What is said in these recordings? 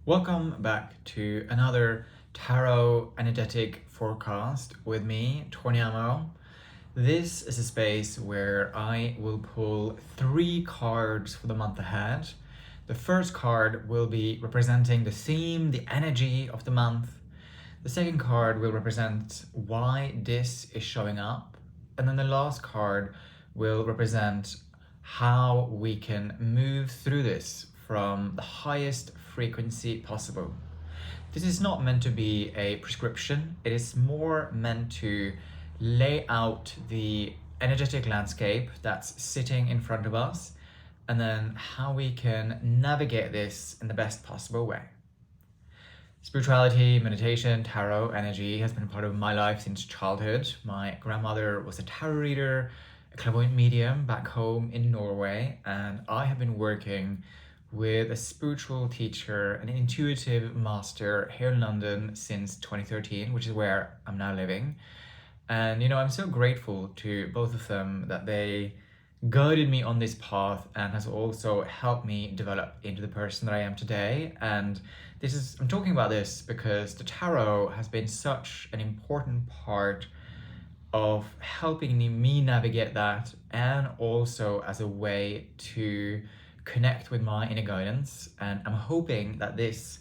Welcome back to another tarot energetic forecast with me, Tonyamo. This is a space where I will pull 3 cards for the month ahead. The first card will be representing the theme, the energy of the month. The second card will represent why this is showing up. And then the last card will represent how we can move through this from the highest frequency possible. This is not meant to be a prescription. It is more meant to lay out the energetic landscape that's sitting in front of us, and then how we can navigate this in the best possible way. Spirituality, meditation, tarot, energy has been part of my life since childhood. My grandmother was a tarot reader, a clairvoyant medium back home in Norway, and I have been working with a spiritual teacher, an intuitive master here in London since 2013, which is where I'm now living. And I'm so grateful to both of them that they guided me on this path and has also helped me develop into the person that I am today. And I'm talking about this because the tarot has been such an important part of helping me navigate that, and also as a way to connect with my inner guidance. And I'm hoping that this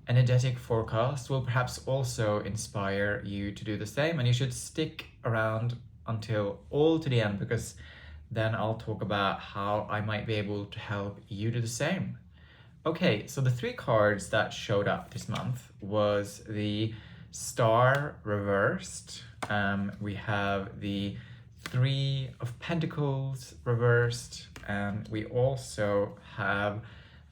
energetic forecast will perhaps also inspire you to do the same, and you should stick around until all to the end, because then I'll talk about how I might be able to help you do the same. Okay, so the 3 cards that showed up this month was the Star reversed, we have the 3 of Pentacles reversed, and we also have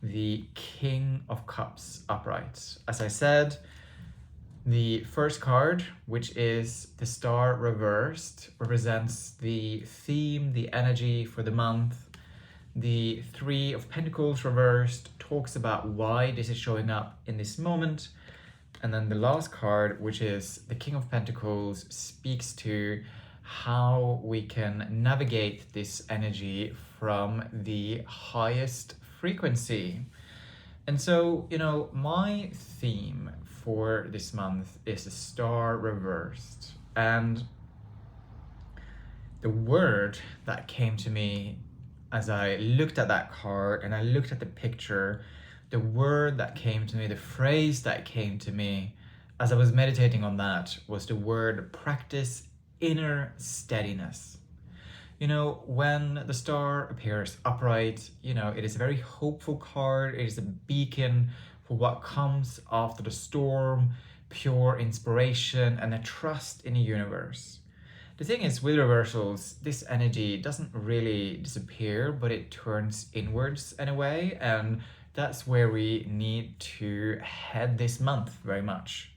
the King of Cups upright. As I said, the first card, which is the Star reversed, represents the theme, the energy for the month. The 3 of Pentacles reversed talks about why this is showing up in this moment. And then the last card, which is the King of Pentacles, speaks to how we can navigate this energy from the highest frequency. And so, my theme for this month is the Star reversed. And the word that came to me as I looked at that card and I looked at the picture, the word that came to me, the phrase that came to me as I was meditating on that was the word practice inner steadiness. When the Star appears upright, it is a very hopeful card. It is a beacon for what comes after the storm, pure inspiration, and a trust in the universe. The thing is, with reversals, this energy doesn't really disappear, but it turns inwards in a way, and that's where we need to head this month very much.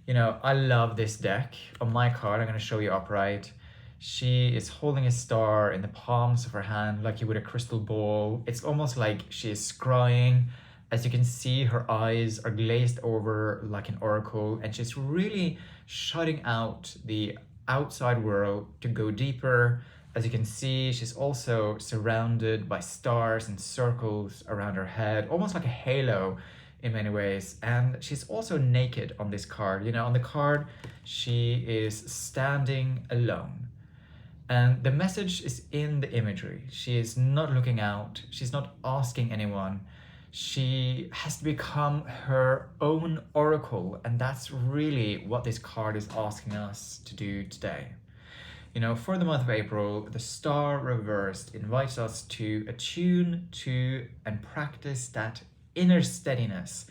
I love this deck. On my card, I'm going to show you upright. She is holding a star in the palms of her hand, like you would a crystal ball. It's almost like she is scrying. As you can see, her eyes are glazed over like an oracle, and she's really shutting out the outside world to go deeper. As you can see, she's also surrounded by stars and circles around her head, almost like a halo in many ways. And she's also naked on this card. On the card, she is standing alone. And the message is in the imagery. She is not looking out. She's not asking anyone. She has to become her own oracle. And that's really what this card is asking us to do today. For the month of April, the Star reversed invites us to attune to and practice that inner steadiness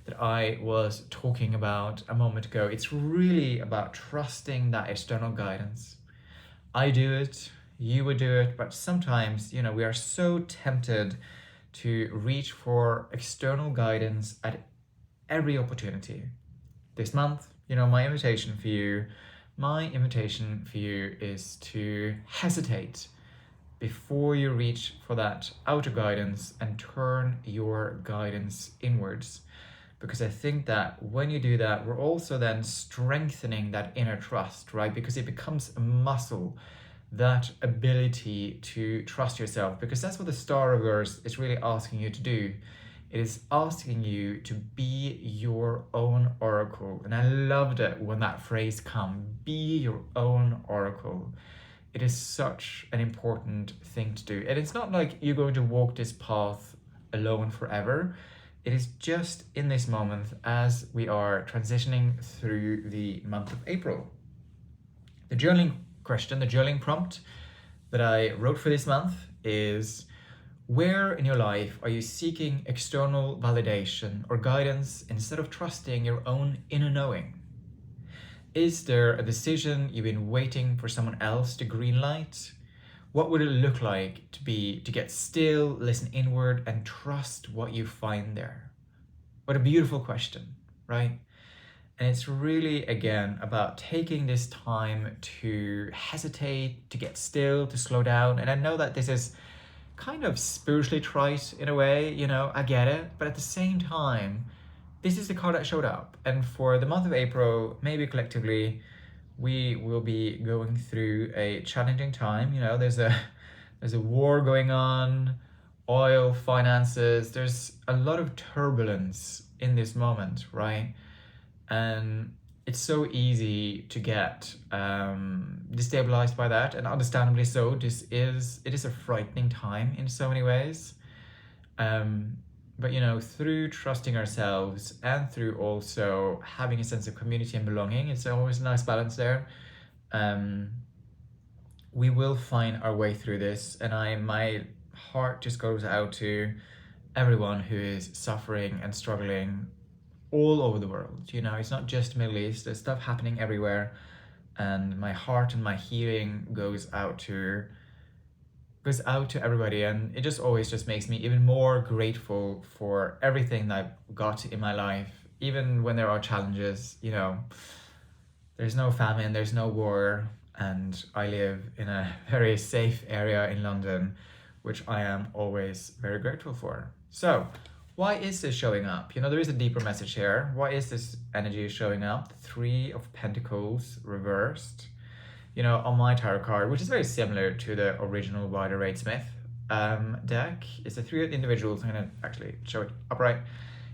that I was talking about a moment ago. It's really about trusting that external guidance. I do it, you would do it, but sometimes, we are so tempted to reach for external guidance at every opportunity. This month, my invitation for you is to hesitate before you reach for that outer guidance and turn your guidance inwards. Because I think that when you do that, we're also then strengthening that inner trust, right? Because it becomes a muscle, that ability to trust yourself, because that's what the Star reverse is really asking you to do. It is asking you to be your own oracle. And I loved it when that phrase come, be your own oracle. It is such an important thing to do. And it's not like you're going to walk this path alone forever. It is just in this moment as we are transitioning through the month of April. The journaling question, the journaling prompt that I wrote for this month is, where in your life are you seeking external validation or guidance instead of trusting your own inner knowing? Is there a decision you've been waiting for someone else to greenlight? What would it look like to get still, listen inward, and trust what you find there? What a beautiful question, right? And it's really, again, about taking this time to hesitate, to get still, to slow down. And I know that this is kind of spiritually trite in a way, I get it. But at the same time, this is the card that showed up. And for the month of April, maybe collectively, we will be going through a challenging time. There's a war going on, oil, finances. There's a lot of turbulence in this moment, right? And it's so easy to get destabilized by that, and understandably so. It is a frightening time in so many ways. But through trusting ourselves and through also having a sense of community and belonging, it's always a nice balance there. We will find our way through this, and my heart just goes out to everyone who is suffering and struggling all over the world. It's not just Middle East. There's stuff happening everywhere, and my heart and my healing goes out to everybody. And it just always just makes me even more grateful for everything that I've got in my life, even when there are challenges. There's no famine, there's no war, and I live in a very safe area in London, which I am always very grateful for. So why is this showing up? There is a deeper message here. Why is this energy showing up? 3 of Pentacles reversed. On my tarot card, which is very similar to the original Rider-Waite-Smith deck, it's the 3 individuals. I'm going to actually show it upright.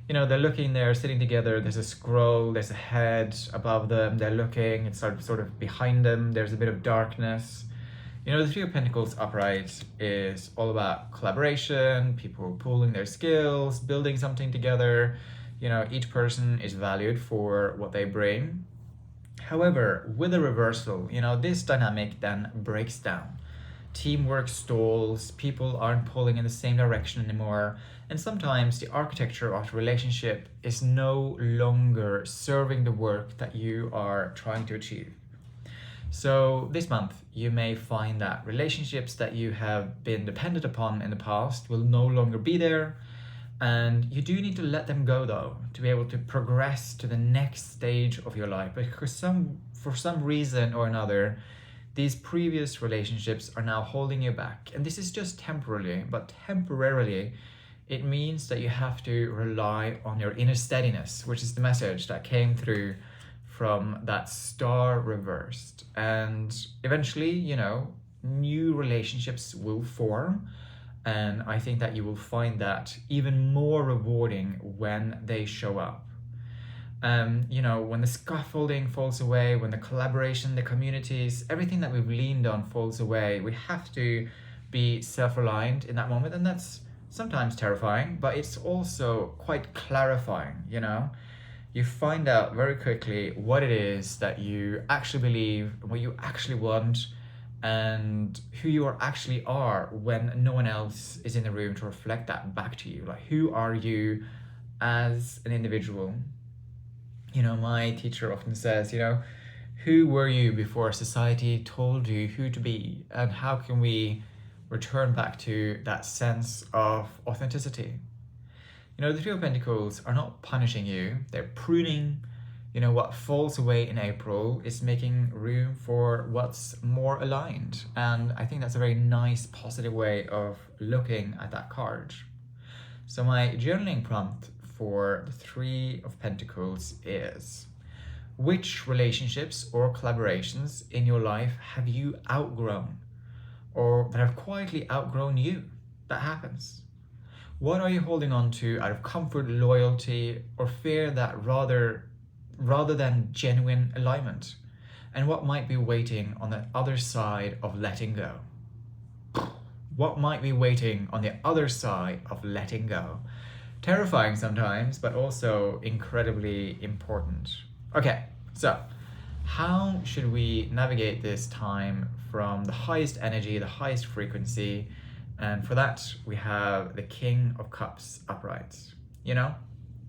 They're looking, they're sitting together. There's a scroll, there's a head above them. They're looking, it's sort of behind them. There's a bit of darkness. The 3 of Pentacles upright is all about collaboration, people pooling their skills, building something together. Each person is valued for what they bring. However, with a reversal, this dynamic then breaks down. Teamwork stalls, people aren't pulling in the same direction anymore, and sometimes the architecture of the relationship is no longer serving the work that you are trying to achieve. So this month, you may find that relationships that you have been dependent upon in the past will no longer be there. And you do need to let them go, though, to be able to progress to the next stage of your life. Because for some reason or another, these previous relationships are now holding you back. And this is just temporarily, but temporarily, it means that you have to rely on your inner steadiness, which is the message that came through from that star reversed. And eventually, new relationships will form. And I think that you will find that even more rewarding when they show up. When the scaffolding falls away, when the collaboration, the communities, everything that we've leaned on falls away, we have to be self-reliant in that moment. And that's sometimes terrifying, but it's also quite clarifying. You find out very quickly what it is that you actually believe, what you actually want, and who you actually are when no one else is in the room to reflect that back to you. Like, who are you as an individual? My teacher often says, who were you before society told you who to be? And how can we return back to that sense of authenticity? The 3 of Pentacles are not punishing you, they're pruning. What falls away in April is making room for what's more aligned. And I think that's a very nice, positive way of looking at that card. So my journaling prompt for the 3 of Pentacles is, which relationships or collaborations in your life have you outgrown, or that have quietly outgrown you? That happens. What are you holding on to out of comfort, loyalty, or fear that rather than genuine alignment? And what might be waiting on the other side of letting go? What might be waiting on the other side of letting go? Terrifying sometimes, but also incredibly important. Okay, so how should we navigate this time from the highest energy, the highest frequency? And for that, we have the King of Cups upright. You know,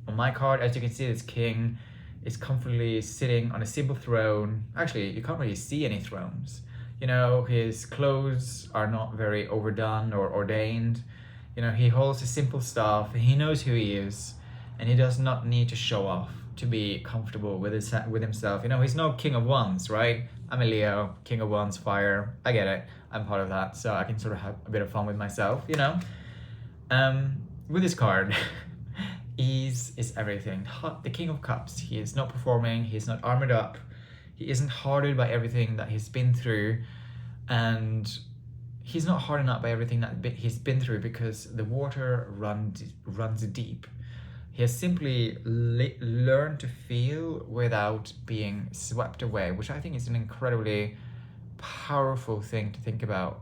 on my card, as you can see, this king is comfortably sitting on a simple throne. Actually, you can't really see any thrones. You know, his clothes are not very overdone or ordained. You know, he holds the simple stuff. He knows who he is, and he does not need to show off to be comfortable with himself. You know, he's no King of Wands, right? I'm a Leo, King of Wands, fire. I get it. I'm part of that, so I can sort of have a bit of fun with myself, you know? With this card, ease is everything. The King of Cups, he is not performing, he is not armored up, he isn't hardened by everything that he's been through, and he's not hardened up by everything that he's been through because the water runs deep. He has simply learned to feel without being swept away, which I think is an incredibly powerful thing to think about.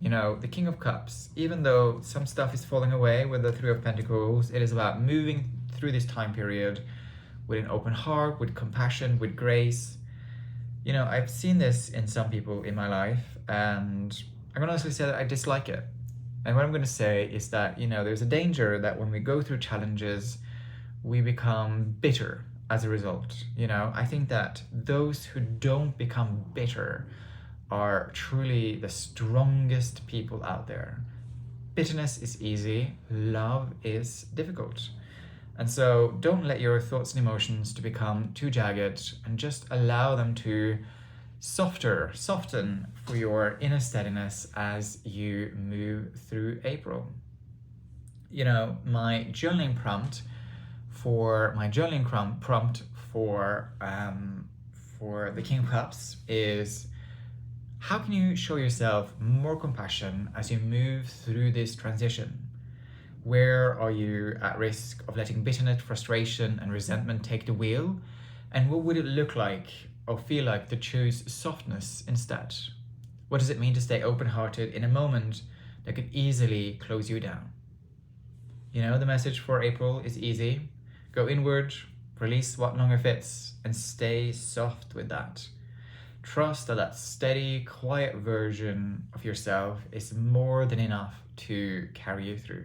You know, the King of Cups, even though some stuff is falling away with the Three of Pentacles, it is about moving through this time period with an open heart, with compassion, with grace. You know, I've seen this in some people in my life, and I'm gonna honestly say that I dislike it. And what I'm gonna say is that, you know, there's a danger that when we go through challenges, we become bitter as a result. You know, I think that those who don't become bitter are truly the strongest people out there. Bitterness is easy, love is difficult. And so don't let your thoughts and emotions to become too jagged, and just allow them to soften for your inner steadiness as you move through April. You know, my journaling prompt for the King of Cups is: how can you show yourself more compassion as you move through this transition? Where are you at risk of letting bitterness, frustration, and resentment take the wheel? And what would it look like or feel like to choose softness instead? What does it mean to stay open-hearted in a moment that could easily close you down? You know, the message for April is easy. Go inward, release what longer fits, and stay soft with that. Trust that that steady, quiet version of yourself is more than enough to carry you through.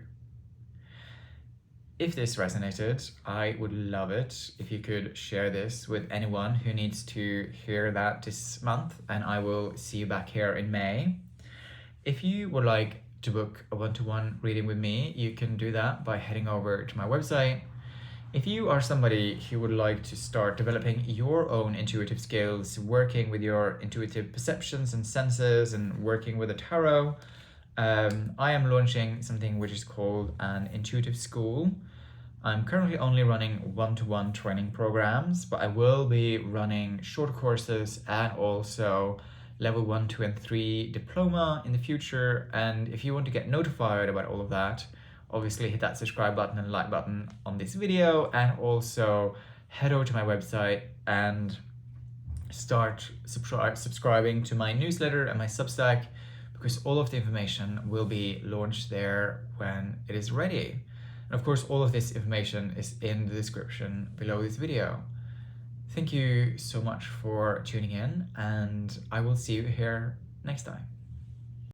If this resonated, I would love it if you could share this with anyone who needs to hear that this month, and I will see you back here in May. If you would like to book a one-to-one reading with me, you can do that by heading over to my website. If you are somebody who would like to start developing your own intuitive skills, working with your intuitive perceptions and senses, and working with the tarot, I am launching something which is called an intuitive school. I'm currently only running one-to-one training programs, but I will be running short courses and also level 1, 2, and 3 diploma in the future. And if you want to get notified about all of that, obviously hit that subscribe button and like button on this video, and also head over to my website and start subscribing to my newsletter and my Substack, because all of the information will be launched there when it is ready. And of course, all of this information is in the description below this video. Thank you so much for tuning in, and I will see you here next time.